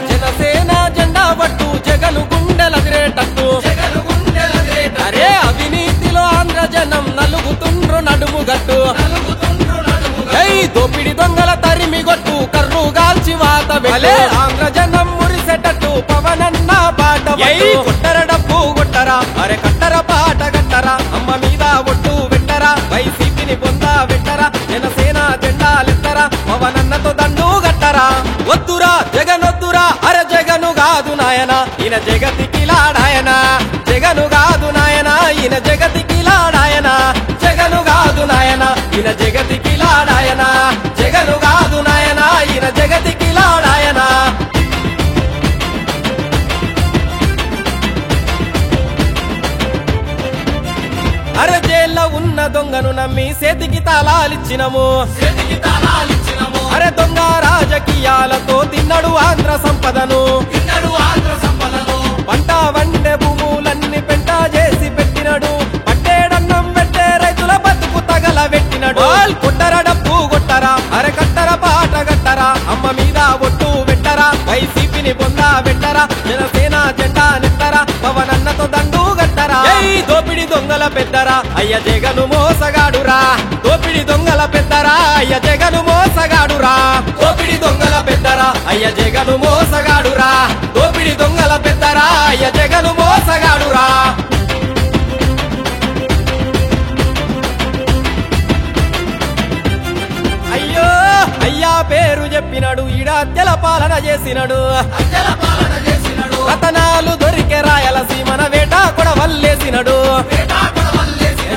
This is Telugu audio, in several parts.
జనసేన జెండా పట్టు జగను గుండెలదిరేటట్టు అరే అవినీతిలో ఆంధ్ర జనం నలుగుతుండ్రు నడుము గట్టు దోపిడి దొంగల తరిమి గొట్టు కర్రు గాల్చి వాత వెళ్ళే ఆంధ్ర జనం మురిసేటట్టు పవనన్న పాట కొట్టర డబ్బు కొట్టరా అరే కట్టర పాట కట్టరా అమ్మ మీద ఒట్టు పెట్టరా వైసీపీని పొందా పెట్టరా జనసేన జెండాలెత్తరా పవనన్నతో దండు గట్టరా వద్దురా జగన్ వద్దురా అరే జగను కాదు నాయన ఈయన జగతికి లాడాయన జగను కాదు నాయన ఈయన జగతికి లాడాయన జగను కాదు నాయన ఈయన జగతికి లాడాయన జగను కాదు నాయన ఈయన జగతికి లాడాయన అరే జైల్లో ఉన్న దొంగను నమ్మి చేతికి తాళాలిచ్చినము అరే దొంగ రాజకీయాలతో తిన్నడు ఆంధ్ర సంపదను పంట వండే భూములన్నీ పెంట చేసి పెట్టినడు పట్టేడన్నం పెట్టే రైతుల బతుకు తగల పెట్టినడు కొట్టర డబ్బు కొట్టరా అరే కట్టర పాట కట్టరా అమ్మ మీద ఒట్టు పెట్టరా వైసీపీని పొందా పెట్టరా జనసేన జెండా నెత్తరా పవనన్నతో దండు గట్టరా దోపిడి దొంగల పెద్దరా అయ్య జగను మోసగాడురా దోపిడి దొంగల పెద్దరా అయ్య జగను మోసగాడురా దోపిడి దొంగల పెద్దరా అయ్య జగను మోసగాడురా దోపిడి దొంగల పెద్దరా అయ్య జగను మోసగాడురా అయ్యో అయ్యా పేరు చెప్పినడు ఈడాత్యల పాలన చేసినడు రతనాలు దొరికే రాయలసీమన వేట కూడా వల్లేసినడు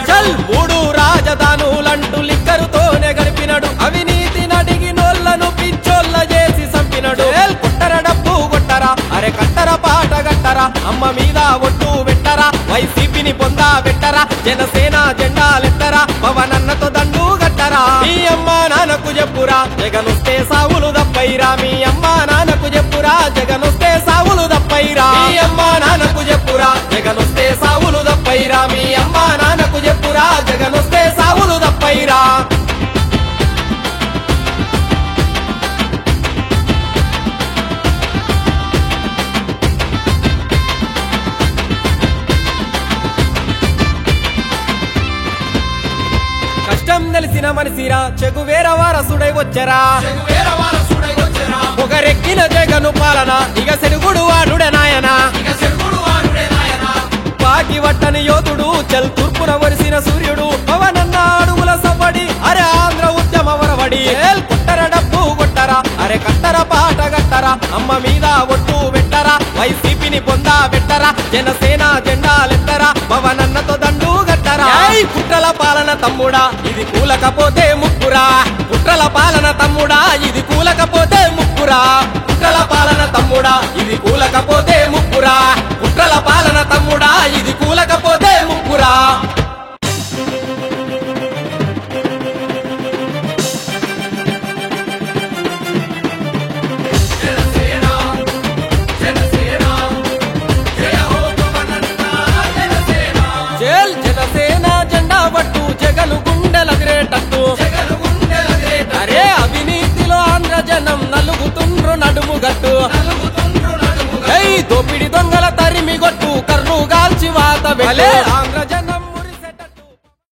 చల్ మూడు రాజధానులంటూ లిక్కరుతోనే గడిపినడు అవినీతి నడిగి నోళ్లను పిచ్చోళ్ళ చేసి చంపినడు కొట్టర డబ్బు కొట్టరా అరే కట్టర పాట కట్టరా అమ్మ మీద ఒట్టు పెట్టరా వైసీపీని పొందా పెట్టరా జనసేన జెండాలెత్తరా పవనన్నతో దండు గట్టరా మీ అమ్మ నాన్నకు చెప్పురా జగనొస్తే సావులు దప్పైరా మీ అమ్మ నాన్నకు చెప్పురా జగనొస్తే సావులు దప్పైరా మీ అమ్మ నాన్నకు చెప్పురా జగనొస్తే సావులు దప్పైరా మీ అమ్మ నాన్నకు చెప్పురా జగనొస్తే సావులు దప్పైరా కష్టం తెలిసిన మనిషిరా చెగువేర వారసుడై వచ్చరా ఒకరెక్కిన జగను పాలన ఇక సెరుగుడు వాడుడే నాయన పాకి వట్టని యోధుడు చల్ తూర్పున వరిసిన సూర్యుడు పవనన్న అడుగుల సవ్వడి అరే ఆంధ్ర ఉద్యమ వరవడి కొట్టర డబ్బు కొట్టరా అరే కట్టర పాట కట్టరా అమ్మ మీద ఒట్టు పెట్టరా వైసీపీని పొందా పెట్టరా జనసేన జెండాలెత్తరా పవనన్నతో దండు గట్టరా కుట్రల పాలన తమ్ముడా ఇది కూలకపోతే ముక్కురా కుట్రల పాలన తమ్ముడా ఇది కూలకపోతే ముక్కురా కుట్రల పాలన తమ్ముడా ఇది కూలకపోతే ముక్కురా కుట్రల పాలన తమ్ముడా ఇది కూలకపోతే ముక్కురా జనసేన జెండా పట్టు జగను గుండెలదిరేటట్టు అరే అవినీతిలో ఆంధ్ర జనం నలుగుతుండ్రు నడుము గట్టు దోపిడి దొంగల తరిమి గొట్టు కర్రు గాల్చి వాత వెళ్ళే